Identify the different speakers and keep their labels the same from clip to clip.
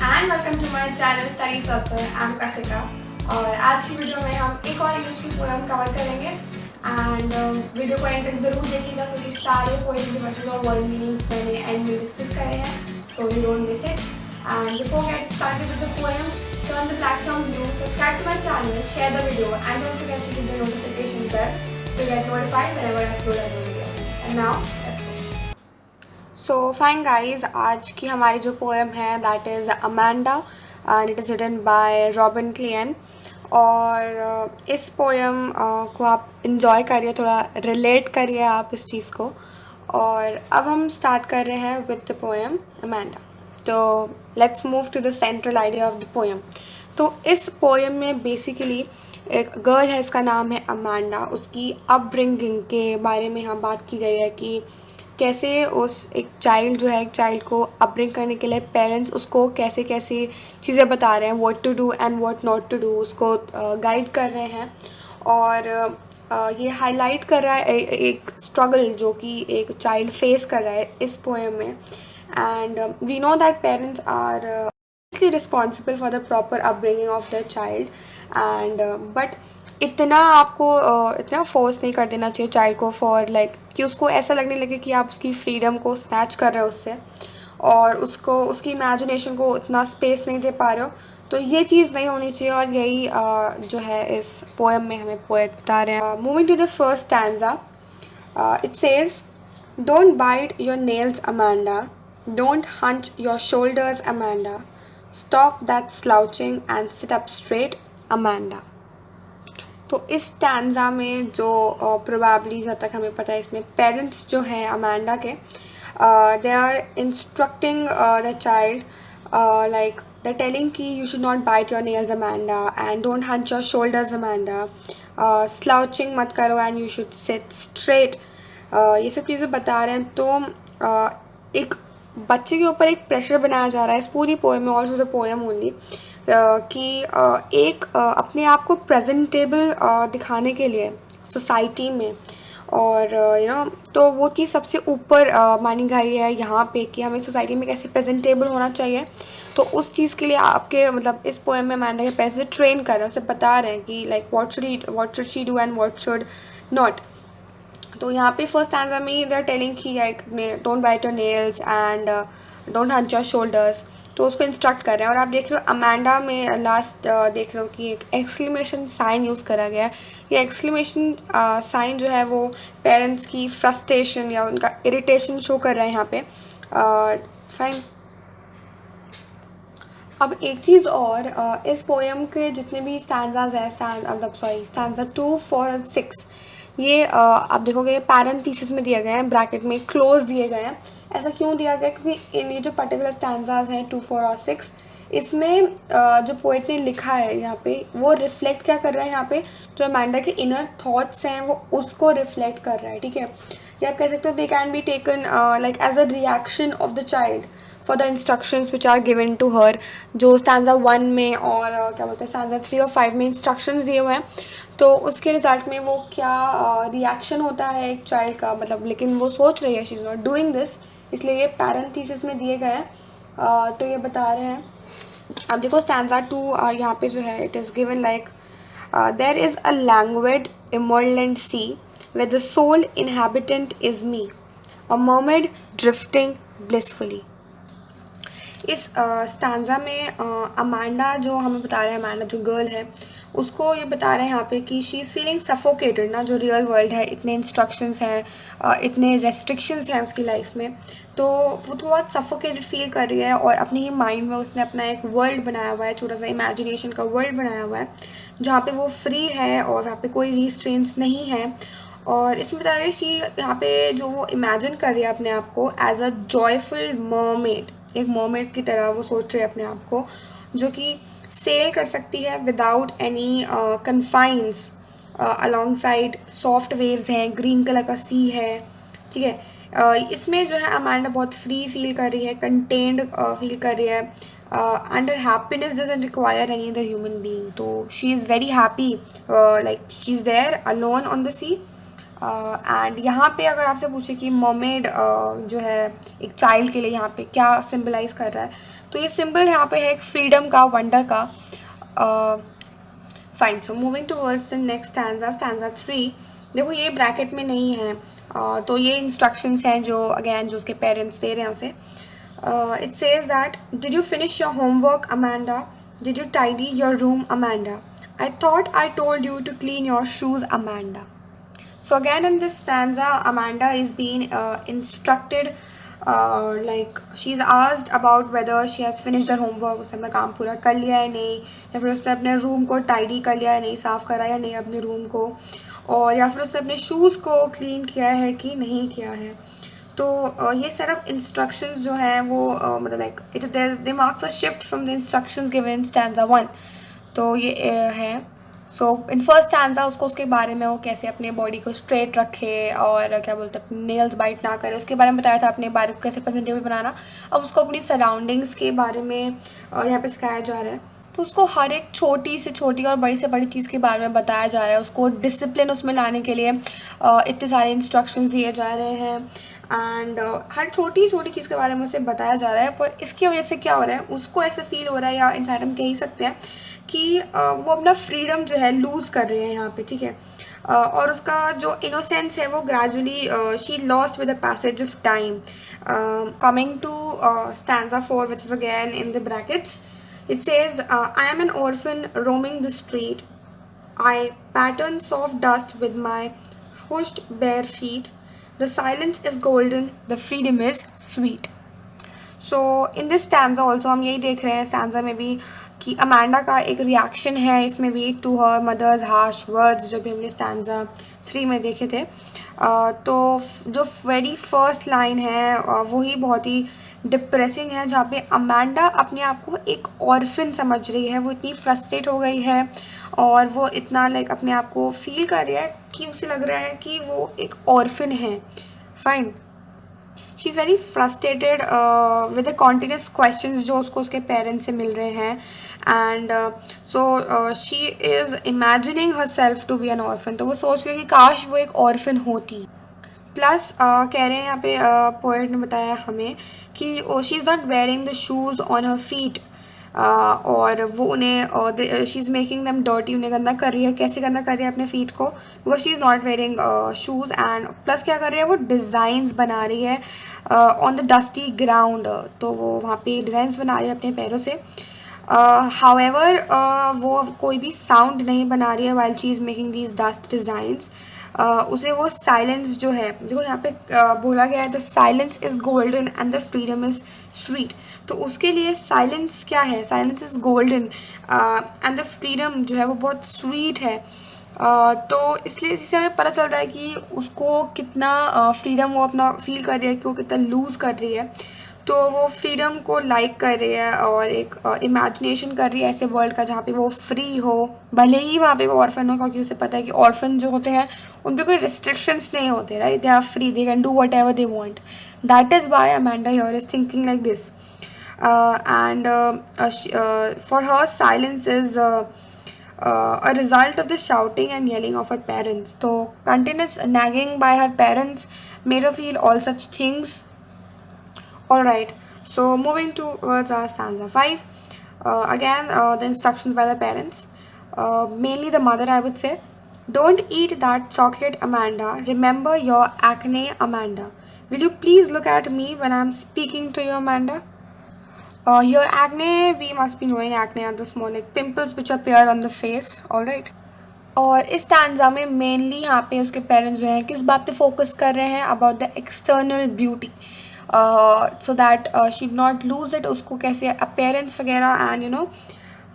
Speaker 1: And welcome to my channel study circle. I am Kashika और आज की वीडियो में हम एक और इंग्लिश की पोएम कवर करेंगे एंड वीडियो को एंड तक जरूर देखिएगा क्योंकि सारे पोएम के वर्सेस और वर्ड मीनिंग्स मैंने एंड में डिस्कस करे हैं, so you don't miss it. And before get started with the poem, turn the platform view, subscribe to my channel, share the video and don't forget to hit the notification bell so you get notified whenever I upload a new video. And now let's go. So fine guys, आज की हमारी जो poem है that is Amanda and it is written by Robin Klein. और इस poem को आप enjoy करिए, थोड़ा रिलेट करिए आप इस चीज़ को। और अब हम स्टार्ट कर रहे हैं विद द पोएम अमांडा। तो let's move to the central idea of the poem. तो इस पोएम में बेसिकली एक गर्ल है, इसका नाम है अमांडा। उसकी अपब्रिंगिंग के बारे में यहाँ बात की गई है कि कैसे उस एक चाइल्ड जो है, एक चाइल्ड को अपब्रिंग करने के लिए पेरेंट्स उसको कैसे कैसे चीज़ें बता रहे हैं, what to do and what not to do, उसको गाइड कर रहे हैं। और ये हाईलाइट कर रहा है एक स्ट्रगल जो कि एक चाइल्ड फेस कर रहा है इस पोएम में। And we know that parents are responsible for the proper upbringing of the child and but इतना आपको इतना फोर्स नहीं कर देना चाहिए चाइल्ड को फॉर लाइक कि उसको ऐसा लगने लगे कि आप उसकी फ्रीडम को स्नैच कर रहे हो उससे और उसको उसकी इमेजिनेशन को इतना स्पेस नहीं दे पा रहे हो। तो ये चीज़ नहीं होनी चाहिए और यही जो है इस पोएम में हमें पोएट बता रहे हैं। Moving to the first stanza, it says, don't bite your nails Amanda, don't hunch your shoulders Amanda, stop that slouching and sit up straight Amanda. तो इस स्टैंजा में जो प्रोबेबली जहाँ तक हमें पता है इसमें पेरेंट्स जो हैं अमांडा के, they are instructing the child like they telling कि you should not bite your nails Amanda and don't hunch your shoulders Amanda, slouching मत करो and you should sit straight. ये सब चीज़ें बता रहे हैं। तो एक बच्चे के ऊपर एक प्रेशर बनाया जा रहा है इस पूरी पोएम में, all through the poem only, कि एक अपने आप को प्रेजेंटेबल दिखाने के लिए सोसाइटी में और तो वो चीज़ सबसे ऊपर मानी गई है यहाँ पे कि हमें सोसाइटी में कैसे प्रेजेंटेबल होना चाहिए। तो उस चीज़ के लिए आपके मतलब इस पोएम में अमांडा के पेरेंट्स से ट्रेन कर रहे हैं, उसे बता रहे हैं कि like what should she do and what should not. तो यहाँ पे फर्स्ट स्टैंजा में दे आर टेलिंग कि like don't bite your nails and don't hunch your shoulders, तो उसको इंस्ट्रक्ट कर रहे हैं। और आप देख रहे हो अमांडा में लास्ट देख रहे हो कि एक एक्सक्लेमेशन साइन यूज़ करा गया है। ये एक्सक्लेमेशन साइन जो है वो पेरेंट्स की फ्रस्ट्रेशन या उनका इरिटेशन शो कर रहा है यहाँ पे। फाइन। अब एक चीज़ और, इस पोएम के जितने भी स्टैंजाज हैं, स्टैंजा 2, 4 और 6, ये आप देखोगे पैरेंथेसिस में दिए गए हैं, ब्रैकेट में क्लोज दिए गए हैं। ऐसा क्यों दिया गया? क्योंकि इन ये जो पर्टिकुलर स्टैंजाज हैं 2, 4 और 6, इसमें जो पोएट ने लिखा है यहाँ पे वो रिफ्लेक्ट क्या कर रहा है, यहाँ पे जो अमांडा के इनर थॉट्स हैं वो उसको रिफ्लेक्ट कर रहा है। ठीक है, या आप कह सकते हो they can be taken like as a reaction of the child for the instructions which are given to her, जो स्टैंजा 1 में और क्या बोलते हैं स्टैंजा 3 और 5 में इंस्ट्रक्शंस दिए हुए हैं। तो उसके रिजल्ट में वो क्या रिएक्शन होता है एक चाइल्ड का, मतलब लेकिन वो सोच रही है she is not doing this, इसलिए ये पैरेंथेसिस में दिए गए हैं। तो ये बता रहे हैं, अब देखो स्टैंजा 2 यहाँ पे जो है it is given like, there is a languid emerald sea where the sole inhabitant is me, a mermaid drifting blissfully। इस स्टैंजा में अमांडा जो हमें बता रहे हैं, अमांडा जो गर्ल है उसको ये बता रहे हैं यहाँ पे कि शी इज़ फीलिंग सफोकेटेड ना, जो रियल वर्ल्ड है, इतने इंस्ट्रक्शंस हैं, इतने रेस्ट्रिक्शंस हैं उसकी लाइफ में, तो वो तो बहुत सफोकेटेड फील कर रही है। और अपने ही माइंड में उसने अपना एक वर्ल्ड बनाया हुआ है, छोटा सा इमेजिनेशन का वर्ल्ड बनाया हुआ है जहाँ पे वो फ्री है और वहाँ पे कोई रिस्ट्रेंट्स नहीं है। और इसमें बता रही है शी यहाँ पे जो वो इमेजिन कर रही है अपने आप को एज अ जॉयफुल मर्मेड, एक मर्मेड की तरह वो सोच रही है अपने आप को, जो कि सेल कर सकती है without any confines along side soft waves हैं, ग्रीन कलर का सी है। ठीक है, इसमें जो है अमांडा बहुत फ्री फील कर रही है, कंटेन्ड फील कर रही है, and her happiness doesn't require any other human being। तो she is very happy, like she's there alone on the sea, and यहाँ पे अगर आपसे पूछे कि मर्मेड जो है एक चाइल्ड के लिए यहाँ पे क्या सिम्बलाइज कर रहा है, तो ये सिंबल यहाँ पे है एक फ्रीडम का, वंडर का. Fine. So moving towards the next stanza, stanza 3. देखो ये ब्रैकेट में नहीं है, तो ये इंस्ट्रक्शंस हैं जो अगेन जो उसके पेरेंट्स दे रहे हैं उसे. It says that did you finish your homework Amanda, did you tidy your room Amanda, I thought I told you to clean your shoes Amanda. So again in this stanza, Amanda is being instructed, like she's asked about whether she has finished her homework, उसने अपना काम पूरा कर लिया है नहीं, या फिर उसने अपने रूम को टाइडी कर लिया है नहीं, साफ़ करा या नहीं अपने रूम को, और या फिर उसने अपने शूज़ को क्लीन किया है कि नहीं किया है. तो ये सेट ऑफ इंस्ट्रक्शंस जो हैं वो मतलब like it they marks a shift from the instructions given in stanza 1. तो ये है. सो इन फर्स्ट स्टैंजा उसको उसके बारे में वो कैसे अपने बॉडी को स्ट्रेट रखे और क्या बोलते हैं अपने नेल्स बाइट ना करे उसके बारे में बताया था, अपने बारे को कैसे प्रेजेंटेबल बनाना. अब उसको अपनी सराउंडिंग्स के बारे में यहाँ पे सिखाया जा रहा है. तो उसको हर एक छोटी से छोटी और बड़ी से बड़ी चीज़ के बारे में बताया जा रहा है. उसको डिसिप्लिन उसमें लाने के लिए इतने सारे इंस्ट्रक्शंस दिए जा रहे हैं. एंड हर छोटी छोटी चीज़ के बारे में उसे बताया जा रहा है. पर इसकी वजह से क्या हो रहा है, उसको ऐसे फील हो रहा है, या इनफैक्ट हम कह ही सकते हैं कि वो अपना फ्रीडम जो है लूज़ कर रहे हैं यहाँ पे. ठीक है. और उसका जो इनोसेंस है वो gradually she lost with the passage of time. Coming to stanza 4 which is again in the brackets. It says, I am an orphan roaming the street. I pattern soft dust with my hushed bare feet. The silence is golden, the freedom is sweet. So in this stanza also हम यही देख रहे हैं stanza में भी कि Amanda का एक रिएक्शन है इसमें भी to her mother's harsh words, जो भी हमने स्टैंजा 3 में देखे थे. तो जो वेरी फर्स्ट लाइन है वही बहुत ही डिप्रेसिंग है, जहाँ पे अमांडा अपने आप को एक ऑर्फन समझ रही है. वो इतनी फ्रस्ट्रेट हो गई है और वो इतना लाइक अपने आप को फील कर रही है कि उसे लग रहा है कि वो एक ऑर्फन है. Fine. She is very frustrated with the continuous questions जो उसको उसके पेरेंट्स से मिल रहे हैं. And so she is imagining her self to be an orphan. तो वो सोच रही है कि काश वो एक ऑर्फन होती. प्लस कह रहे हैं यहाँ पे पोएट ने बताया हमें कि she is not wearing the shoes on her feet, और वो उन्हें she is making them dirty, उन्हें गंदा कर रही है. कैसे गंदा कर रही है अपने फीट को, because she is not wearing shoes. And plus क्या कर रही है, वो डिज़ाइंस बना रही है ऑन द डस्टी ग्राउंड. तो वो वहाँ पे डिज़ाइंस बना रही है अपने पैरों से. हाउएवर वो कोई भी साउंड नहीं बना रही है while she is making these dust designs. उसे वो साइलेंस जो है, देखो यहाँ पे बोला गया है the silence is golden and the freedom is sweet. तो उसके लिए साइलेंस क्या है, silence is golden and the freedom जो है वो बहुत स्वीट है. तो इसलिए इससे हमें पता चल रहा है कि उसको कितना फ्रीडम वो अपना फील कर रही है, कि वो कितना लूज़ कर रही है. तो वो फ्रीडम को लाइक कर रही है और एक इमेजिनेशन कर रही है ऐसे वर्ल्ड का जहाँ पे वो फ्री हो, भले ही वहाँ पे वो ऑर्फन हो, क्योंकि उसे पता है कि ऑर्फन जो होते हैं उन पे कोई रिस्ट्रिक्शंस नहीं होते. Right. They are free, they can do whatever they want. That is why Amanda here is thinking like this. And for her silence is a result of the shouting and yelling of her parents. So continuous nagging by her parents made her feel all such things. Alright, so moving towards our stanza 5. Again, the instructions by the parents. Mainly the mother, I would say. Don't eat that chocolate, Amanda. Remember your acne, Amanda. Will you please look at me when I'm speaking to you, Amanda? Here acne, we must be knowing acne are the small like pimples which appear on the face. Alright. और इस stanza में mainly यहाँ पे उसके parents जो हैं किस बात पे फोकस कर रहे हैं, about the external beauty, so that she not lose it. उसको कैसे अपेयरेंस वगैरह एंड यू नो.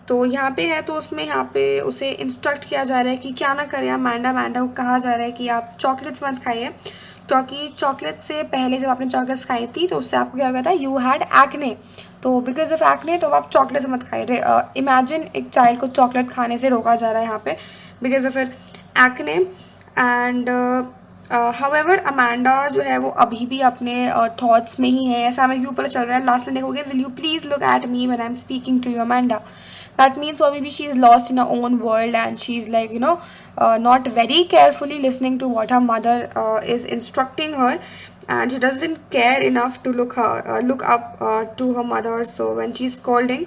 Speaker 1: तो यहाँ पे है, तो उसमें यहाँ पे उसे इंस्ट्रक्ट किया जा रहा है कि क्या ना करें. अमांडा को कहा जा रहा है कि आप चॉकलेट्स मत खाइए, क्योंकि चॉकलेट से पहले जब आपने चॉकलेट्स खाई थी तो उससे आपको क्या हो गया था, यू हैड एक्ने. तो बिकॉज ऑफ एक्ने तो आप चॉकलेट्स मत खाइए. इमेजिन एक चाइल्ड को चॉकलेट खाने से रोका जा रहा है यहाँ पे because of acne. And however Amanda जो है वो अभी भी अपने थॉट्स में ही है. ऐसा हमें क्यों पता चल रहा है, लास्ट में देखोगे, will you please look at me when I am speaking to you Amanda. That means or maybe she's lost in her own world and she's like, not very carefully listening to what her mother is instructing her, and she doesn't care enough to look up to her mother. So when she's scolding,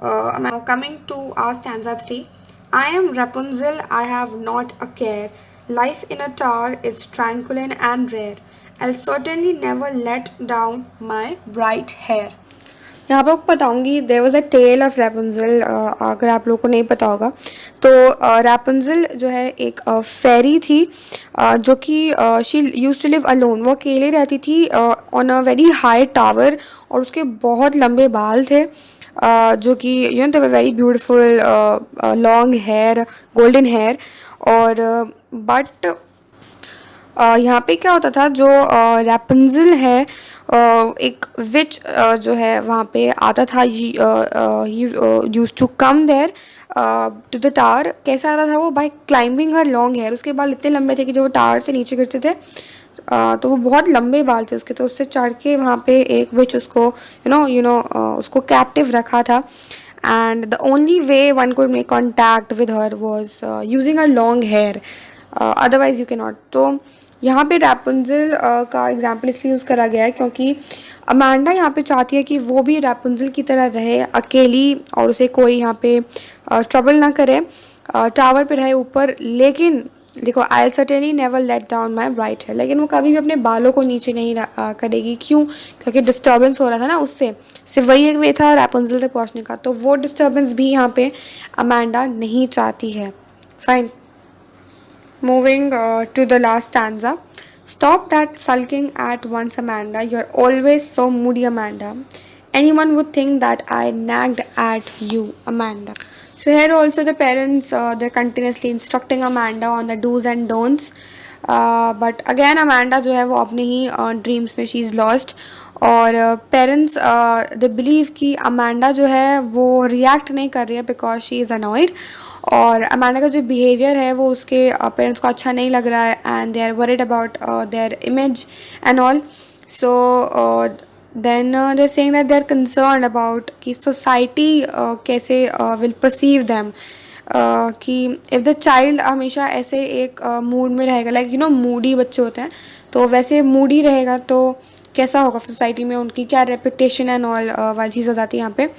Speaker 1: now coming to our stanza 3. I am Rapunzel, I have not a care. Life in a tower is tranquil and rare. I'll certainly never let down my bright hair. यहाँ पर आपको बताऊँगी there was a tale of Rapunzel. अगर आप लोगों को नहीं पता होगा तो रैपुंजल जो है एक फेरी थी, जो कि she used to live alone. वो अकेले रहती थी on a very high tower, और उसके बहुत लंबे बाल थे, जो कि they were very beautiful, long hair, golden hair. और बट यहाँ पे क्या होता था, जो रैपुंजल है एक विच जो है वहाँ पे आता था, use to come there to the tower. कैसे आता था वो? By climbing her long hair. उसके बाल इतने लंबे थे कि जो वो टावर से नीचे गिरते थे, तो वो बहुत लंबे बाल थे उसके, तो उससे चढ़ के वहाँ पे एक विच उसको उसको कैप्टिव रखा था। And the only way one could make contact with her was using her long hair, otherwise you can not. तो यहाँ पे रैपुंजल का एग्जाम्पल इसलिए यूज़ करा गया है क्योंकि अमांडा यहाँ पे चाहती है कि वो भी रैपुंजल की तरह रहे अकेली, और उसे कोई यहाँ पे ट्रबल ना करे, टावर पे रहे ऊपर। लेकिन देखो, I certainly never let down my bright hair, लेकिन वो कभी भी अपने बालों को नीचे नहीं करेगी। क्यों? क्योंकि डिस्टर्बेंस हो रहा था ना उससे। सिर्फ वही एक वे था रैपुंजल तक पहुँचने का, तो वो डिस्टर्बेंस भी यहाँ पे अमांडा नहीं चाहती है। Fine, moving to the last stanza. Stop that sulking at once, Amanda. You're always so moody, Amanda. Anyone would think that I nagged at you, Amanda. So here also the parents, they're continuously instructing Amanda on the do's and don'ts. But again Amanda जो है वो अपने ही dreams में she is lost, और parents they believe कि Amanda जो है वो रिएक्ट नहीं कर रही है बिकॉज शी इज़ अनॉयड, और अमांडा का जो बिहेवियर है वो उसके पेरेंट्स को अच्छा नहीं लग रहा है, and they are worried about their image and all. So then they saying that they are concern about कि सोसाइटी कैसे विल परसीव दैम, कि इफ़ द चाइल्ड हमेशा ऐसे एक मूड में रहेगा, लाइक मूडी बच्चे होते हैं, तो वैसे मूडी रहेगा तो कैसा होगा सोसाइटी में, उनकी क्या रेपुटेशन एंड ऑल वाली चीज़ हो जाती है यहाँ पे।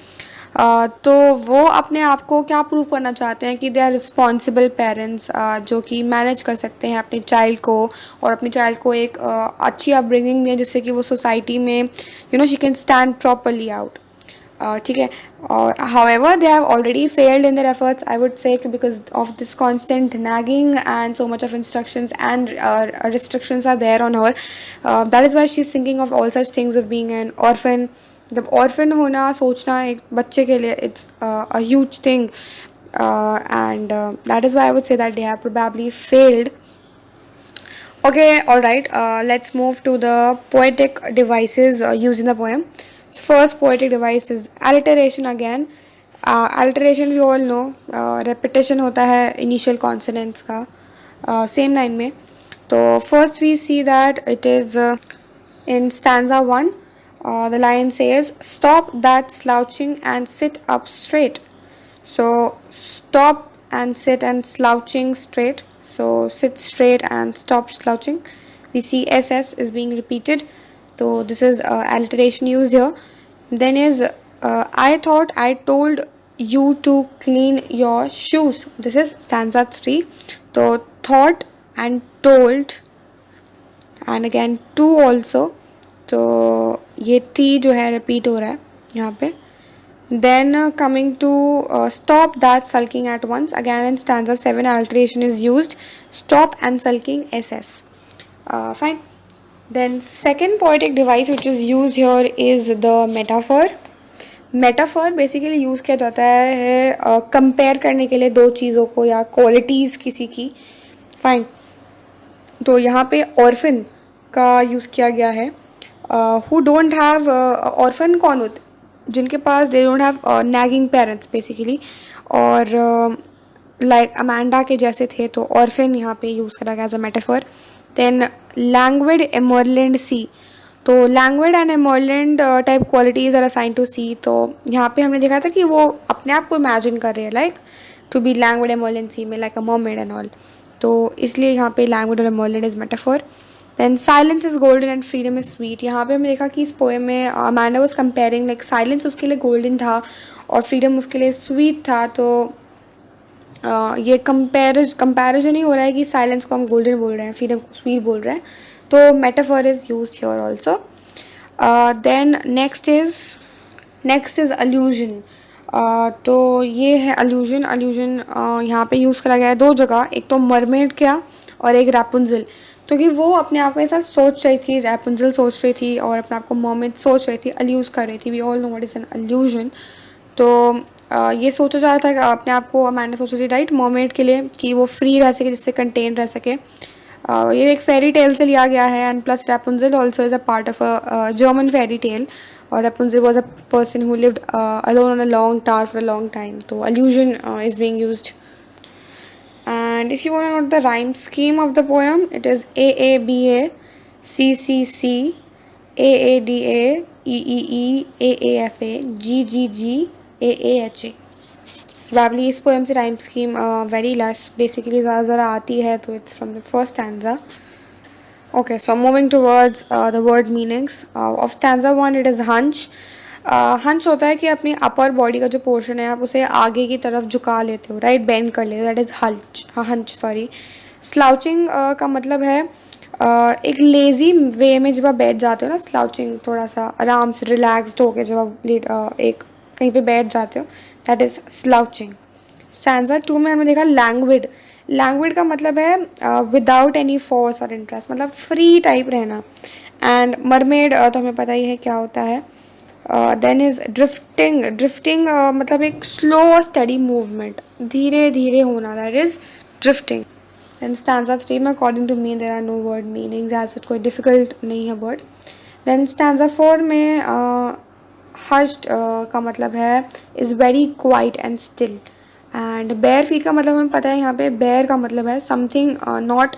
Speaker 1: तो वो अपने आप को क्या प्रूव करना चाहते हैं कि दे आर रिस्पॉन्सिबल पेरेंट्स, जो कि मैनेज कर सकते हैं अपने चाइल्ड को, और अपने चाइल्ड को एक अच्छी अपब्रिंगिंग दें जिससे कि वो सोसाइटी में she can stand properly out. ठीक है, और however they have already failed in their efforts, I would say, because of this constant nagging and so much of instructions and restrictions are there on her. That is why she is thinking of all such things of being an orphan. जब orphan होना सोचना एक बच्चे के लिए, it's a huge thing, and that is why I would say that they have probably failed. Okay, all right. Let's move to the poetic devices used in the poem. So first poetic device is alliteration again. Alliteration we all know, repetition होता है initial consonants का same line में. तो first we see that it is in stanza 1. The line says, "Stop that slouching and sit up straight." So stop and sit and slouching straight. So sit straight and stop slouching. We see SS is being repeated. So this is alliteration used here. Then is I thought I told you to clean your shoes. This is stanza 3. So thought and told, and again to also. तो ये T जो है repeat हो रहा है यहाँ पे. Then coming to stop that sulking at once. Again in stanza 7 alliteration is used. Stop and sulking SS. Fine. Then second poetic device which is used here is the metaphor. Metaphor basically use किया जाता है compare करने के लिए दो चीज़ों को या क्वालिटीज़ किसी की. फाइन. तो यहाँ पे ऑर्फन का यूज़ किया गया है. Who don't have orphan कौन होते, जिनके पास they don't have nagging parents basically, और like अमांडा के जैसे थे, तो orphan यहाँ पे यूज़ करा गया as a metaphor. Then languid emerald sea. तो languid and emerald type qualities are assign to sea. तो यहाँ पे हमने देखा था कि वो अपने आप को इमेजिन कर रहे हैं like to be languid emerald sea में like a mermaid and all. तो इसलिए यहाँ पे लैंग्वेड और emerald is metaphor. Then silence is golden and freedom is sweet. यहाँ पे हमने देखा कि इस पोएम में Amanda was comparing like silence उसके लिए गोल्डन था और फ्रीडम उसके लिए स्वीट था। तो ये कंपैरिजन ही हो रहा है कि साइलेंस को हम गोल्डन बोल रहे हैं, फ्रीडम को स्वीट बोल रहे हैं। तो metaphor is used here also. Then next is allusion. तो ये है अल्यूजन। यहाँ पे यूज़ करा गया है दो जगह, एक तो मरमेड का और एक रैपुंजल। क्योंकि वो अपने आप को ऐसा सोच रही थी, रैपुंजल सोच रही थी और अपने आप को मर्मेड सोच रही थी, अल्यूज कर रही थी। We all know what is an allusion. तो ये सोचा जा रहा था कि अपने आप को अमांडा सोच रही थी राइट मर्मेड के लिए कि वो फ्री रह सके, जिससे कंटेन रह सके। ये एक फेरी टेल से लिया गया है and plus Rapunzel also is a part of a German fairy tale और Rapunzel was a person who lived alone on a long tower for a long time. So allusion is being used. And if you want to know the rhyme scheme of the poem, it is A A B A C C C A A D A E E E A A F A G G G A A H A. Probably इस poem से rhyme scheme very less basically ज़रा आती है, तो it's from the first stanza. Okay, so moving towards the word meanings of stanza 1, it is hunch. Hunch होता है कि अपनी अपर बॉडी का जो पोर्शन है आप उसे आगे की तरफ झुका लेते हो, राइट, बेंड कर लेते हो, that is hunch sorry. Slouching का मतलब है एक लेज़ी वे में जब आप बैठ जाते हो ना, स्लाउचिंग थोड़ा सा आराम से रिलैक्सड होके जब आप एक कहीं पे बैठ जाते हो, दैट इज़ स्लाउचिंग। स्टैंजा 2 में हमने देखा लैंग्वेड। लैंग्वेड का मतलब है विदाउट एनी फोर्स और इंटरेस्ट, मतलब फ्री टाइप रहना। एंड मरमेड तो हमें पता ही है क्या होता है। देन इज ड्रिफ्टिंग मतलब एक स्लो और स्टडी मूवमेंट, धीरे धीरे होना, that is drifting. Then stanza 3 में according to me there are no word meanings, ऐसा कोई डिफिकल्ट नहीं है वर्ड। देन स्टैंजा 4 में हश्ड का मतलब है is very quiet and still. And bare feet का मतलब हमें पता है, यहाँ पे बेयर का मतलब है something not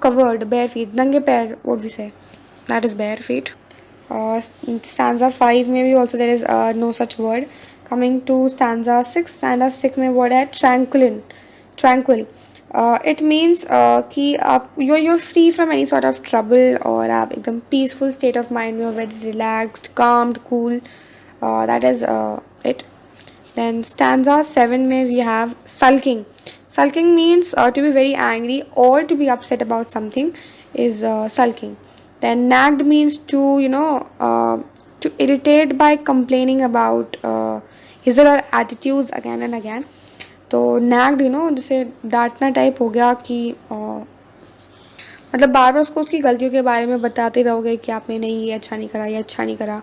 Speaker 1: covered, bare feet, नंगे पैर, what we say, that is bare feet. Stanza 5 में भी also there is no such word. Coming to stanza 6 में वर्ड है ट्रैंक्विल। इट मीन्स कि आप you're free from any sort of trouble, और आप एकदम पीसफुल स्टेट ऑफ माइंड में हो, very relaxed, calmed, cool, that is it. Then stanza 7 में we have sulking. Sulking means to be very angry or to be upset about something is sulking. Then nagged means to to irritate by complaining about his or her attitudes again and again. तो nagged जैसे डांटना type हो गया कि मतलब बार बार उसको उसकी गलतियों के बारे में बताते रहोगे कि आपने नहीं ये अच्छा नहीं करा, ये अच्छा नहीं करा,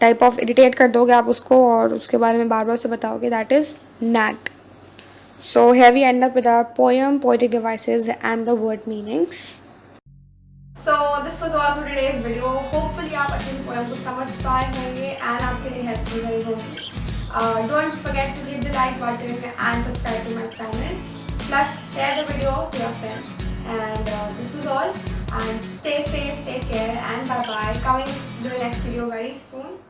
Speaker 1: टाइप ऑफ इरिटेट कर दोगे आप उसको और उसके बारे में बार बार से बताओगे, that is nagged. So here we end up with our poem, poetic devices and the word meanings. So this was all for today's video. Hopefully आप अच्छे से poem को समझ पाए होंगे and आपके लिए helpful रही होगी. Don't forget to hit the like button and subscribe to my channel. Plus share the video to your friends. And this was all. And stay safe, take care, and bye bye. Coming to the next video very soon.